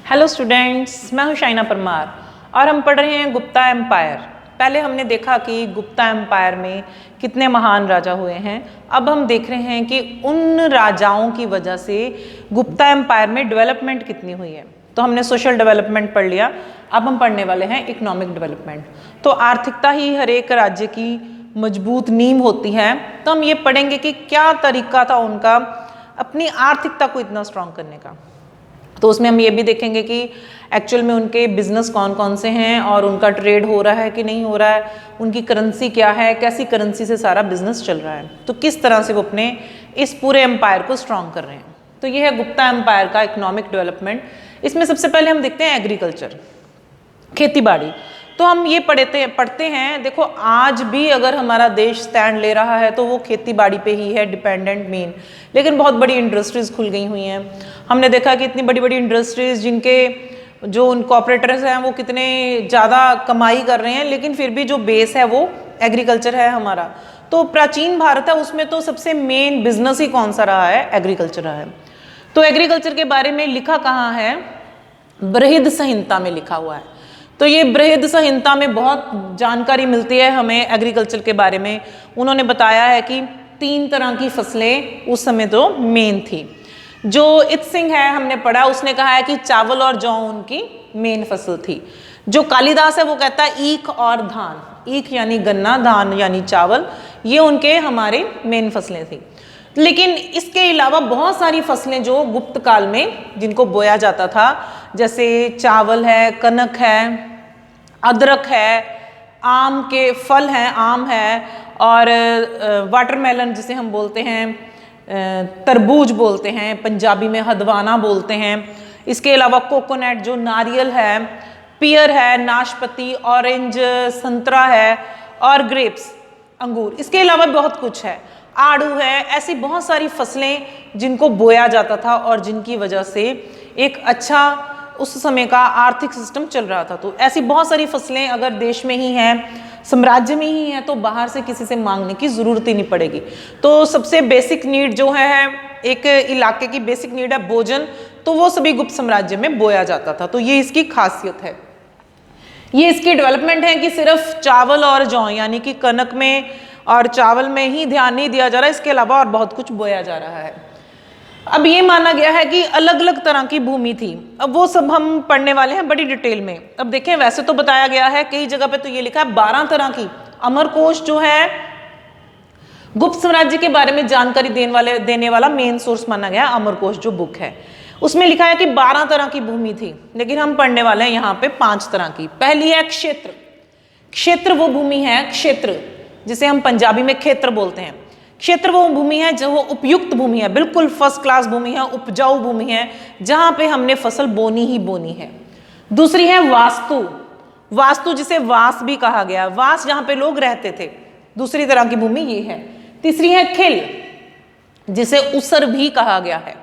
Hello students, मैं हूं शाइना परमार और हम पढ़ रहे हैं गुप्ता एम्पायर। पहले हमने देखा कि गुप्ता एम्पायर में कितने महान राजा हुए हैं। अब हम देख रहे हैं कि उन राजाओं की वजह से गुप्ता एम्पायर में डेवलपमेंट कितनी हुई है। तो हमने सोशल डेवलपमेंट पढ़ लिया, अब हम पढ़ने वाले हैं इकोनॉमिक डेवलपमेंट। तो आर्थिकता ही हर एक राज्य की मजबूत नींव होती है। तो हम ये पढ़ेंगे कि क्या तरीका था उनका अपनी आर्थिकता को इतना स्ट्रांग करने का। तो उसमें हम ये भी देखेंगे कि एक्चुअल में उनके बिजनेस कौन कौन से हैं और उनका ट्रेड हो रहा है कि नहीं हो रहा है, उनकी करेंसी क्या है, कैसी करेंसी से सारा बिजनेस चल रहा है, तो किस तरह से वो अपने इस पूरे एम्पायर को स्ट्रांग कर रहे हैं। तो ये है गुप्ता एम्पायर का इकोनॉमिक डेवलपमेंट। इसमें सबसे पहले हम देखते हैं एग्रीकल्चर, खेती बाड़ी। तो हम ये पढ़ते हैं, देखो आज भी अगर हमारा देश स्टैंड ले रहा है तो वो खेती बाड़ी पे ही है डिपेंडेंट मेन। लेकिन बहुत बड़ी इंडस्ट्रीज खुल गई हुई हैं। हमने देखा कि इतनी बड़ी बड़ी इंडस्ट्रीज जिनके जो उन कॉपरेटर्स हैं वो कितने ज़्यादा कमाई कर रहे हैं, लेकिन फिर भी जो बेस है वो एग्रीकल्चर है हमारा। तो प्राचीन भारत है, उसमें तो सबसे मेन बिजनेस ही कौन सा रहा है, एग्रीकल्चर रहा है। तो एग्रीकल्चर के बारे में लिखा कहाँ है, बृहद संहिता में लिखा हुआ है। तो ये बृहद संहिता में बहुत जानकारी मिलती है हमें एग्रीकल्चर के बारे में। उन्होंने बताया है कि 3 तरह की फसलें उस समय तो मेन थी। जो इत सिंह है हमने पढ़ा, उसने कहा है कि चावल और जौ उनकी मेन फसल थी। जो कालिदास है वो कहता है ईख और धान, ईख यानी गन्ना, धान यानी चावल, ये उनके हमारे मेन फसलें थी। लेकिन इसके अलावा बहुत सारी फसलें जो गुप्त काल में जिनको बोया जाता था, जैसे चावल है, कनक है, अदरक है, आम के फल हैं, आम है, और वाटरमेलन जिसे हम बोलते हैं, तरबूज बोलते हैं, पंजाबी में हदवाना बोलते हैं। इसके अलावा कोकोनट जो नारियल है, पियर है, नाशपाती, ऑरेंज संतरा है, और ग्रेप्स अंगूर। इसके अलावा बहुत कुछ है, आड़ू है। ऐसी बहुत सारी फसलें जिनको बोया जाता था और जिनकी वजह से एक अच्छा उस समय का आर्थिक सिस्टम चल रहा था। तो ऐसी बहुत सारी फसलें अगर देश में ही हैं, साम्राज्य में ही है, तो बाहर से किसी से मांगने की जरूरत ही नहीं पड़ेगी। तो सबसे बेसिक नीड जो है एक इलाके की बेसिक नीड है भोजन, तो वो सभी गुप्त साम्राज्य में बोया जाता था। तो ये इसकी खासियत है, ये इसकी डेवलपमेंट है कि सिर्फ चावल और जौ यानी कि कनक में और चावल में ही ध्यान नहीं दिया जा रहा, इसके अलावा और बहुत कुछ बोया जा रहा है। अब ये माना गया है कि अलग अलग तरह की भूमि थी। अब वो सब हम पढ़ने वाले हैं बड़ी डिटेल में। अब देखें, वैसे तो बताया गया है कई जगह पे तो ये लिखा है 12 तरह की। अमरकोश जो है गुप्त साम्राज्य के बारे में जानकारी देने वाला मेन सोर्स माना गया, अमरकोश जो बुक है उसमें लिखा है कि 12 तरह की भूमि थी। लेकिन हम पढ़ने वाले हैं यहाँ पे 5 तरह की। पहली है क्षेत्र। क्षेत्र वो भूमि है, क्षेत्र जिसे हम पंजाबी में क्षेत्र बोलते हैं। क्षेत्र वो भूमि है जो वो उपयुक्त भूमि है, बिल्कुल फर्स्ट क्लास भूमि है, उपजाऊ भूमि है, जहां पे हमने फसल बोनी ही बोनी है। दूसरी है वास्तु। वास्तु जिसे वास भी कहा गया, वास जहां पे लोग रहते थे, दूसरी तरह की भूमि ये है। तीसरी है खिल, जिसे उसर भी कहा गया है।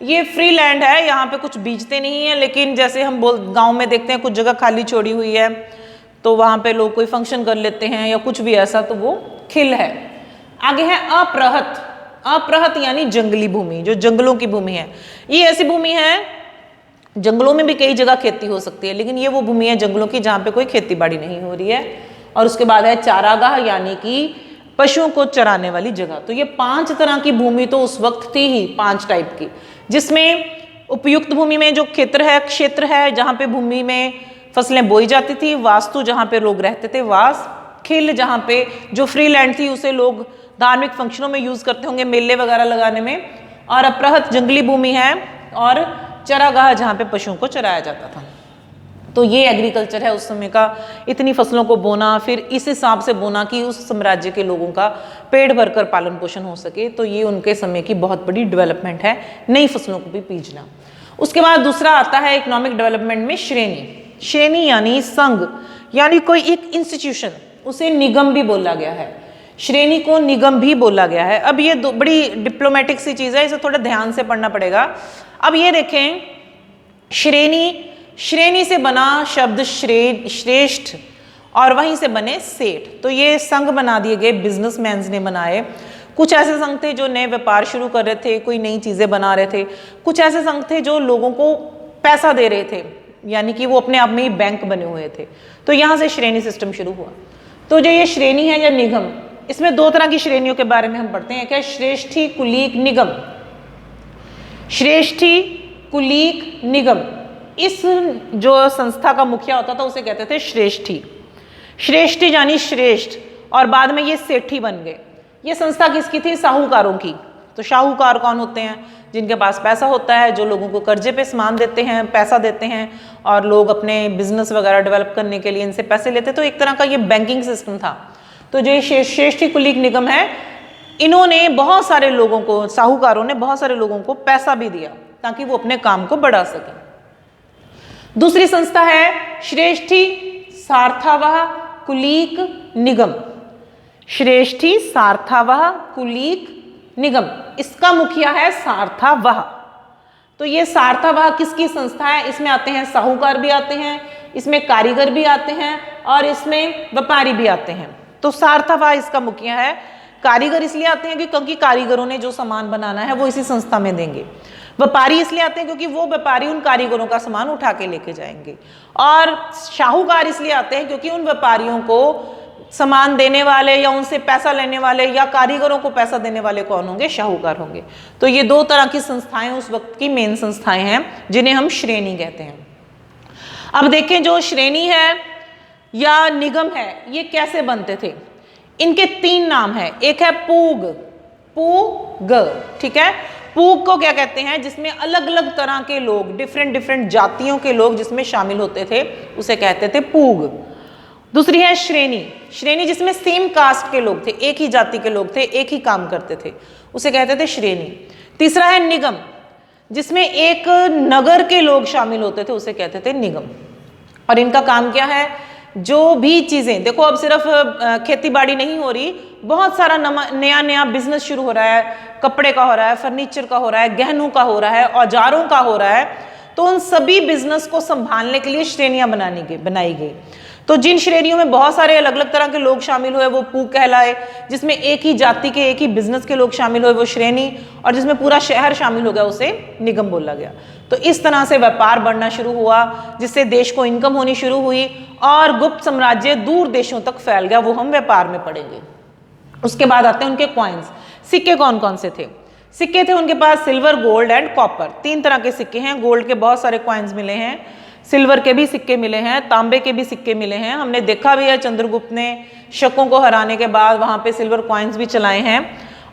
ये फ्री लैंड है, यहाँ पे कुछ बीजते नहीं है, लेकिन जैसे हम गाँव में देखते हैं कुछ जगह खाली छोड़ी हुई है तो वहां पे लोग कोई फंक्शन कर लेते हैं या कुछ भी ऐसा, तो वो खिल है। आगे है अप्रहत। अप्रहत यानी जंगली भूमि, जो जंगलों की भूमि है। ये ऐसी भूमि है, जंगलों में भी कई जगह खेती हो सकती है, लेकिन ये वो भूमि है जंगलों की जहां पे कोई खेती बाड़ी नहीं हो रही है। और उसके बाद है चारागाह, यानी कि पशुओं को चराने वाली जगह। तो ये 5 तरह की भूमि तो उस वक्त थी ही, 5 टाइप की, जिसमें उपयुक्त भूमि में जो क्षेत्र है जहां पे भूमि में फसलें बोई जाती थी, वास्तु जहां पे लोग रहते थे, वास, खिल जहां पे जो फ्री लैंड थी उसे लोग धार्मिक फंक्शनों में यूज करते होंगे, मेले वगैरह लगाने में, और अप्रहत जंगली भूमि है, और चरागाह जहां पे पशुओं को चराया जाता था। तो ये एग्रीकल्चर है उस समय का, इतनी फसलों को बोना, फिर इस हिसाब से बोना कि उस साम्राज्य के लोगों का पेट भरकर पालन पोषण हो सके। तो ये उनके समय की बहुत बड़ी डेवलपमेंट है, नई फसलों को भी बीजना। उसके बाद दूसरा आता है इकोनॉमिक डेवलपमेंट में श्रेणी। श्रेणी यानी संघ, यानी कोई एक इंस्टीट्यूशन, उसे निगम भी बोला गया है। श्रेणी को निगम भी बोला गया है। अब ये बड़ी डिप्लोमेटिक सी चीज है, इसे थोड़ा ध्यान से पढ़ना पड़ेगा। अब ये देखें, श्रेणी से बना शब्द श्रेष्ठ, और वहीं से बने सेठ। तो ये संघ बना दिए गए, बिजनेसमैन ने बनाए। कुछ ऐसे संघ थे जो नए व्यापार शुरू कर रहे थे, कोई नई चीजें बना रहे थे। कुछ ऐसे संघ थे जो लोगों को पैसा दे रहे थे, यानी कि वो अपने आप में ही बैंक बने हुए थे। तो यहाँ से श्रेणी सिस्टम शुरू हुआ। तो जो ये श्रेणी है या निगम, इसमें दो तरह की श्रेणियों के बारे में हम पढ़ते हैं। क्या? श्रेष्ठी, कुलीक, निगम। श्रेष्ठी, कुलीक, निगम। इस जो संस्था का मुखिया होता था उसे कहते थे श्रेष्ठी। श्रेष्ठी यानी श्रेष्ठ, और बाद में ये सेठी बन गए। ये संस्था किसकी थी? साहूकारों की। तो साहूकार कौन होते हैं? जिनके पास पैसा होता है, जो लोगों को कर्जे पे सामान देते हैं, पैसा देते हैं, और लोग अपने बिजनेस वगैरह डेवलप करने के लिए इनसे पैसे लेते। तो एक तरह का ये बैंकिंग सिस्टम था। तो जो ये श्रेष्ठी, कुलीक, निगम है, इन्होंने बहुत सारे लोगों को, साहूकारों ने बहुत सारे लोगों को पैसा भी दिया ताकि वो अपने काम को बढ़ा सके। दूसरी संस्था है श्रेष्ठी, सार्थावह, कुलीक, निगम। श्रेष्ठी, सार्थावह, कुलीक, निगम। इसका मुखिया है सार्थावह। तो ये सार्थावह किसकी संस्था है? इसमें आते हैं साहूकार भी आते हैं, इसमें कारीगर भी आते हैं, और इसमें व्यापारी भी आते हैं। तो सार्थावह इसका मुखिया है। कारीगर इसलिए आते हैं क्योंकि कारीगरों ने जो सामान बनाना है वो इसी संस्था में देंगे। व्यापारी इसलिए आते हैं क्योंकि वो व्यापारी उन कारीगरों का सामान उठा के लेके जाएंगे। और शाहूकार इसलिए आते हैं क्योंकि उन व्यापारियों को सामान देने वाले या उनसे पैसा लेने वाले या कारीगरों को पैसा देने वाले कौन होंगे? शाहूकार होंगे। तो ये दो तरह की संस्थाएं उस वक्त की मेन संस्थाएं हैं जिन्हें हम श्रेणी कहते हैं। अब देखें, जो श्रेणी है या निगम है, ये कैसे बनते थे? इनके तीन नाम है। एक है पूग, पूग, ठीक है। पूग को क्या कहते हैं? जिसमें अलग अलग तरह के लोग, डिफरेंट जातियों के लोग जिसमें शामिल होते थे, उसे कहते थे पूग। दूसरी है श्रेणी। श्रेणी जिसमें सेम कास्ट के लोग थे, एक ही जाति के लोग थे, एक ही काम करते थे, उसे कहते थे श्रेणी। तीसरा है निगम, जिसमें एक नगर के लोग शामिल होते थे, उसे कहते थे निगम। और इनका काम क्या है? जो भी चीजें, देखो अब सिर्फ खेती बाड़ी नहीं हो रही, बहुत सारा नया नया बिजनेस शुरू हो रहा है। कपड़े का हो रहा है, फर्नीचर का हो रहा है, गहनों का हो रहा है, औजारों का हो रहा है। तो उन सभी बिजनेस को संभालने के लिए श्रेणियां बनाई गई। तो जिन श्रेणियों में बहुत सारे अलग अलग तरह के लोग शामिल हुए वो पूग कहलाए, जिसमें एक ही जाति के, एक ही बिजनेस के लोग शामिल हुए वो श्रेणी, और जिसमें पूरा शहर शामिल हो गया उसे निगम बोला गया। तो इस तरह से व्यापार बढ़ना शुरू हुआ, जिससे देश को इनकम होनी शुरू हुई और गुप्त साम्राज्य दूर देशों तक फैल गया। वो हम व्यापार में पढ़ेंगे। उसके बाद आते हैं उनके कॉइन्स। सिक्के कौन कौन से थे? सिक्के थे उनके पास सिल्वर, गोल्ड एंड कॉपर। तीन तरह के सिक्के हैं। गोल्ड के बहुत सारे कॉइन्स मिले हैं, सिल्वर के भी सिक्के मिले हैं, तांबे के भी सिक्के मिले हैं। हमने देखा भी है, चंद्रगुप्त ने शकों को हराने के बाद वहां पे सिल्वर कॉइन्स भी चलाए हैं।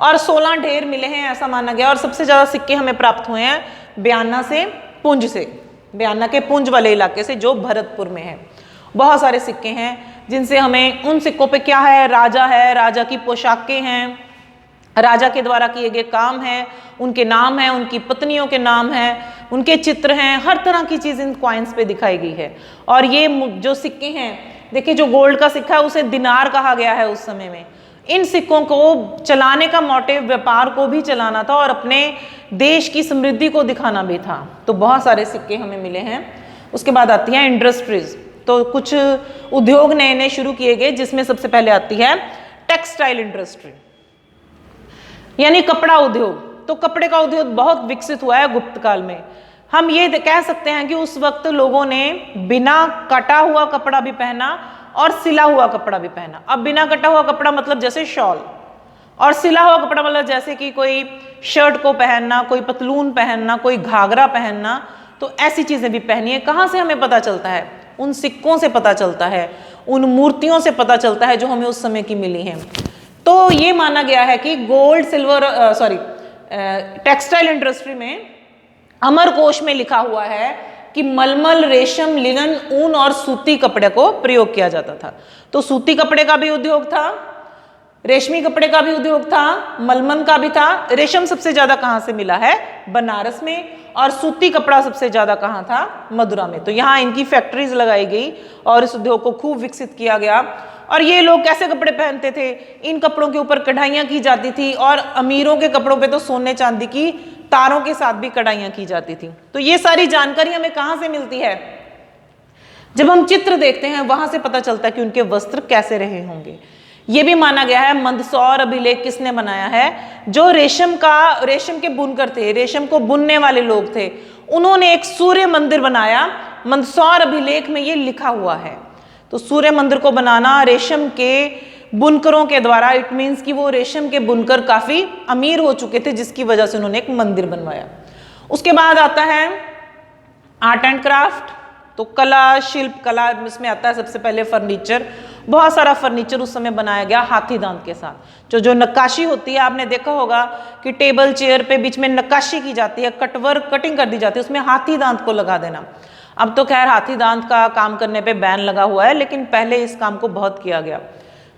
और 16 ढेर मिले हैं ऐसा माना गया। और सबसे ज्यादा सिक्के हमें प्राप्त हुए हैं बयाना से, पुंज से, बयाना के पुंज वाले इलाके से जो भरतपुर में है। बहुत सारे सिक्के हैं जिनसे हमें, उन सिक्कों पे क्या है? राजा है, राजा की पोशाकें हैं, राजा के द्वारा किए गए काम है, उनके नाम है, उनकी पत्नियों के नाम हैं, उनके चित्र हैं, हर तरह की चीज इन कॉइन्स पे दिखाई गई है। और ये जो सिक्के हैं, देखिए जो गोल्ड का सिक्का है उसे दिनार कहा गया है उस समय में। इन सिक्कों को चलाने का मोटिव व्यापार को भी चलाना था और अपने देश की समृद्धि को दिखाना भी था। तो बहुत सारे सिक्के हमें मिले हैं। उसके बाद आती है इंडस्ट्रीज। तो कुछ उद्योग नए नए शुरू किए गए, जिसमें सबसे पहले आती है टेक्सटाइल इंडस्ट्री, यानी कपड़ा उद्योग। तो कपड़े का उद्योग बहुत विकसित हुआ है गुप्त काल में। हम ये कह सकते हैं कि उस वक्त लोगों ने बिना कटा हुआ कपड़ा भी पहना और सिला हुआ कपड़ा भी पहना। अब बिना कटा हुआ कपड़ा मतलब जैसे शॉल, और सिला हुआ कपड़ा मतलब जैसे कि कोई शर्ट को पहनना, कोई पतलून पहनना, कोई घाघरा पहनना। तो ऐसी चीजें भी पहनी है। कहाँ से हमें पता चलता है? उन सिक्कों से पता चलता है, उन मूर्तियों से पता चलता है जो हमें उस समय की मिली हैं। तो ये माना गया है कि गोल्ड, सिल्वर, टेक्सटाइल इंडस्ट्री में अमरकोश में लिखा हुआ है कि मलमल, रेशम, लिनन, ऊन और सूती कपड़े को प्रयोग किया जाता था। तो सूती कपड़े का भी उद्योग था, रेशमी कपड़े का भी उद्योग था, मलमल का भी था। रेशम सबसे ज्यादा कहाँ से मिला है? बनारस में। और सूती कपड़ा सबसे ज्यादा कहाँ था? मदुरा में। तो यहाँ इनकी फैक्ट्रीज लगाई गई और इस उद्योग को खूब विकसित किया गया। और ये लोग कैसे कपड़े पहनते थे? इन कपड़ों के ऊपर कढ़ाइयाँ की जाती थी, और अमीरों के कपड़ों पे तो सोने चांदी की तारों के साथ भी कढ़ाइयाँ की जाती थी। तो ये सारी जानकारी हमें कहाँ से मिलती है? जब हम चित्र देखते हैं वहां से पता चलता है कि उनके वस्त्र कैसे रहे होंगे। ये भी माना गया है, मंदसौर अभिलेख किसने बनाया है? जो रेशम के बुनकर थे, रेशम को बुनने वाले लोग थे, उन्होंने एक सूर्य मंदिर बनाया। मंदसौर अभिलेख में ये लिखा हुआ है। तो सूर्य मंदिर को बनाना रेशम के बुनकरों के द्वारा, इट मीन्स कि वो रेशम के बुनकर काफी अमीर हो चुके थे, जिसकी वजह से उन्होंने एक मंदिर बनवाया। उसके बाद आता है आर्ट एंड क्राफ्ट। तो कला, शिल्प कला, इसमें आता है सबसे पहले फर्नीचर। बहुत सारा फर्नीचर उस समय बनाया गया हाथी दांत के साथ। जो नक्काशी होती है, आपने देखा होगा कि टेबल चेयर पे बीच में नक्काशी की जाती है, कटवर्क कटिंग कर दी जाती है, उसमें हाथी दांत को लगा देना। अब तो खैर हाथी दांत का काम करने पे बैन लगा हुआ है, लेकिन पहले इस काम को बहुत किया गया।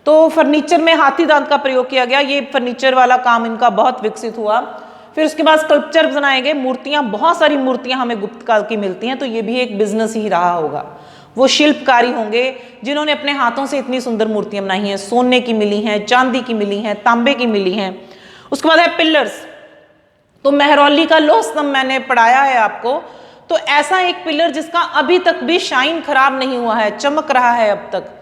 तो फर्नीचर में हाथी दांत का प्रयोग किया गया। ये फर्नीचर वाला काम इनका बहुत विकसित हुआ। फिर उसके बाद स्कल्पचर बनाए गए, मूर्तियां, बहुत सारी मूर्तियां हमें गुप्त काल की मिलती हैं। तो ये भी एक बिजनेस ही रहा होगा। वो शिल्पकारी होंगे जिन्होंने अपने हाथों से इतनी सुंदर मूर्तियां बनाई हैं। सोने की मिली हैं, चांदी की मिली हैं, तांबे की मिली हैं। उसके बाद है पिलर्स। तो मेहरौली का लौह स्तंभ मैंने पढ़ाया है आपको। तो ऐसा एक पिलर जिसका अभी तक भी शाइन खराब नहीं हुआ है, चमक रहा है अब तक।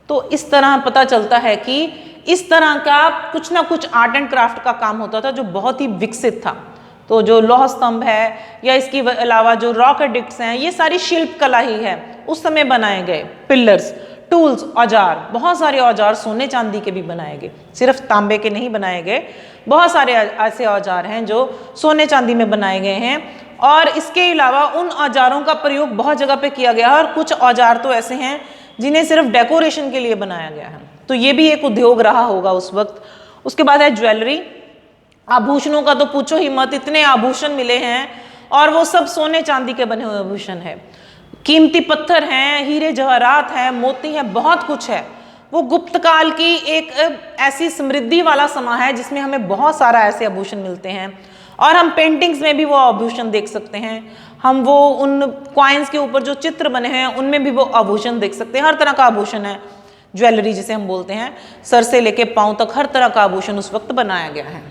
तो इस तरह पता चलता है कि इस तरह का कुछ ना कुछ आर्ट एंड क्राफ्ट का काम होता था जो बहुत ही विकसित था। तो जो लौह स्तंभ है या इसके अलावा जो रॉक एडिक्ट्स हैं, ये सारी शिल्प कला ही है। उस समय बनाए गए पिलर्स, टूल्स, औजार, बहुत सारे औजार सोने चांदी के भी बनाए गए, सिर्फ तांबे के नहीं बनाए गए। बहुत सारे ऐसे औजार हैं जो सोने चांदी में बनाए गए हैं। और इसके अलावा उन औजारों का प्रयोग बहुत जगह पे किया गया है। और कुछ औजार तो ऐसे हैं जिन्हें सिर्फ डेकोरेशन के लिए बनाया गया है। तो ये भी एक उद्योग रहा होगा उस वक्त। उसके बाद है ज्वेलरी। आभूषणों का तो पूछो ही मत, इतने आभूषण मिले हैं और वो सब सोने चांदी के बने हुए आभूषण है। कीमती पत्थर हैं, हीरे जवाहरात हैं, मोती हैं, बहुत कुछ है। वो गुप्त काल की एक ऐसी समृद्धि वाला समा है जिसमें हमें बहुत सारा ऐसे आभूषण मिलते हैं। और हम पेंटिंग्स में भी वो आभूषण देख सकते हैं। हम वो उन कॉइन्स के ऊपर जो चित्र बने हैं उनमें भी वो आभूषण देख सकते हैं। हर तरह का आभूषण है, ज्वेलरी जिसे हम बोलते हैं। सर से लेके पांव तक हर तरह का आभूषण उस वक्त बनाया गया है।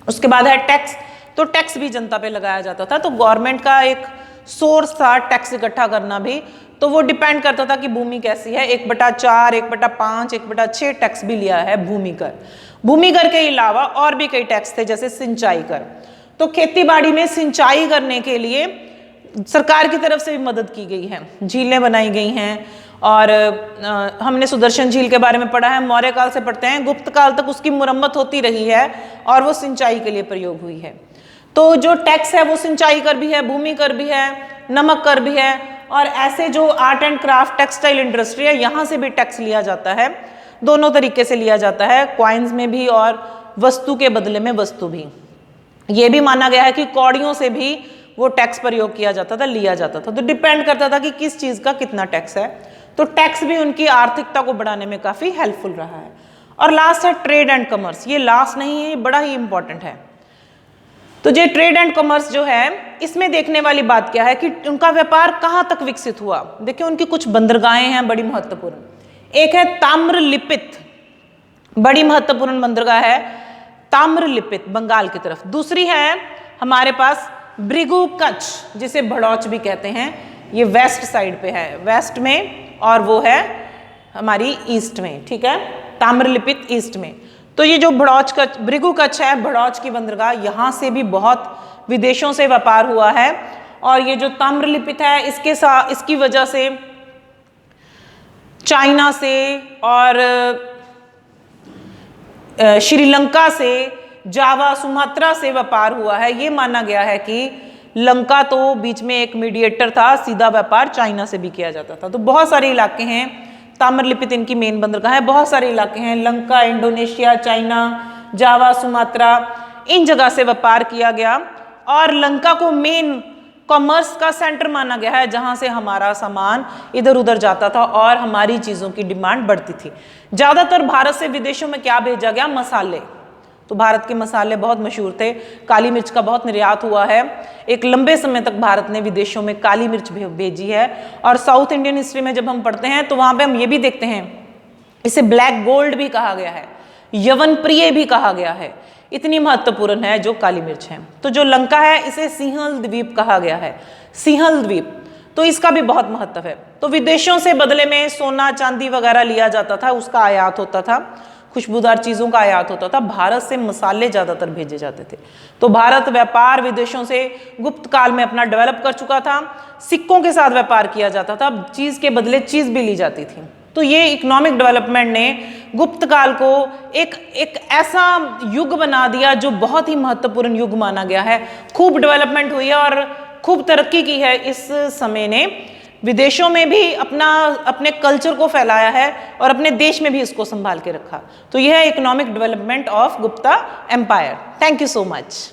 उसके बाद है टैक्स। तो टैक्स भी जनता पे लगाया जाता था। तो गवर्नमेंट का एक सोर्स था टैक्स इकट्ठा करना भी। तो वो डिपेंड करता था कि भूमि कैसी है। 1/4, 1/5, 1/6 टैक्स भी लिया है भूमि कर। भूमि कर के अलावा और भी कई टैक्स थे, जैसे सिंचाई कर। तो खेती बाड़ी में सिंचाई करने के लिए सरकार की तरफ से भी मदद की गई है। झीलें बनाई गई हैं। और हमने सुदर्शन झील के बारे में पढ़ा है, मौर्य काल से पढ़ते हैं, गुप्त काल तक उसकी मुरम्मत होती रही है और वो सिंचाई के लिए प्रयोग हुई है। तो जो टैक्स है वो सिंचाई कर भी है, भूमि कर भी है, नमक कर भी है। और ऐसे जो art and craft, textile industry है, यहाँ से भी टैक्स लिया जाता है। दोनों तरीके से लिया जाता है, क्वाइंस में भी और वस्तु के बदले में वस्तु भी। ये भी माना गया है कि कौड़ियों से भी वो टैक्स प्रयोग किया जाता था, लिया जाता था। तो डिपेंड करता था कि किस चीज़ का कितना टैक्स है। तो टैक्स भी उनकी आर्थिकता को बढ़ाने में काफ़ी हेल्पफुल रहा है। और लास्ट है ट्रेड एंड कॉमर्स। ये लास्ट नहीं है, ये बड़ा ही इंपॉर्टेंट है। तो ये ट्रेड एंड कॉमर्स जो है, इसमें देखने वाली बात क्या है कि उनका व्यापार कहाँ तक विकसित हुआ। देखिए उनकी कुछ बंदरगाहें हैं बड़ी महत्वपूर्ण। एक है ताम्रलिप्त, बड़ी महत्वपूर्ण बंदरगाह है ताम्रलिप्त, बंगाल की तरफ। दूसरी है हमारे पास भृगु कच्छ, जिसे भड़ौच भी कहते हैं। ये वेस्ट साइड पे है, वेस्ट में, और वो है हमारी ईस्ट में, ठीक है, ताम्रलिप्त ईस्ट में। तो ये जो भड़ौच कच्छ, भृगु कच्छ है, भड़ौच की बंदरगाह, यहाँ से भी बहुत विदेशों से व्यापार हुआ है। और ये जो ताम्रलिप्त है, इसके साथ, इसकी वजह से चाइना से और श्रीलंका से, जावा, सुमात्रा से व्यापार हुआ है। ये माना गया है कि लंका तो बीच में एक मीडिएटर था, सीधा व्यापार चाइना से भी किया जाता था। तो बहुत सारे इलाके हैं, ताम्रलिप्त इनकी मेन बंदरगाह है। बहुत सारे इलाके हैं, लंका, इंडोनेशिया, चाइना, जावा, सुमात्रा, इन जगह से व्यापार किया गया। और लंका को मेन कॉमर्स का सेंटर माना गया है, जहां से हमारा सामान इधर उधर जाता था और हमारी चीज़ों की डिमांड बढ़ती थी। ज़्यादातर भारत से विदेशों में क्या भेजा गया, मसाले। तो भारत के मसाले बहुत मशहूर थे। काली मिर्च का बहुत निर्यात हुआ है। एक लंबे समय तक भारत ने विदेशों में काली मिर्च भेजी है। और साउथ इंडियन हिस्ट्री में जब हम पढ़ते हैं तो वहाँ पे हम ये भी देखते हैं, इसे ब्लैक गोल्ड भी कहा गया है, यवन प्रिय भी कहा गया है। इतनी महत्वपूर्ण है जो काली मिर्च है। तो जो लंका है, इसे सिंहल द्वीप कहा गया है, सिंहल द्वीप। तो इसका भी बहुत महत्व है। तो विदेशों से बदले में सोना चांदी वगैरह लिया जाता था, उसका आयात होता था। खुशबूदार चीज़ों का आयात होता था, भारत से मसाले ज़्यादातर भेजे जाते थे। तो भारत व्यापार विदेशों से गुप्त काल में अपना डेवलप कर चुका था। सिक्कों के साथ व्यापार किया जाता था, चीज़ के बदले चीज़ भी ली जाती थी। तो ये इकोनॉमिक डेवलपमेंट ने गुप्त काल को एक ऐसा युग बना दिया जो बहुत ही महत्वपूर्ण युग माना गया है। खूब डेवलपमेंट हुई है और खूब तरक्की की है इस समय ने। विदेशों में भी अपने कल्चर को फैलाया है और अपने देश में भी इसको संभाल के रखा। तो यह है economic development of Gupta empire. Thank you so much.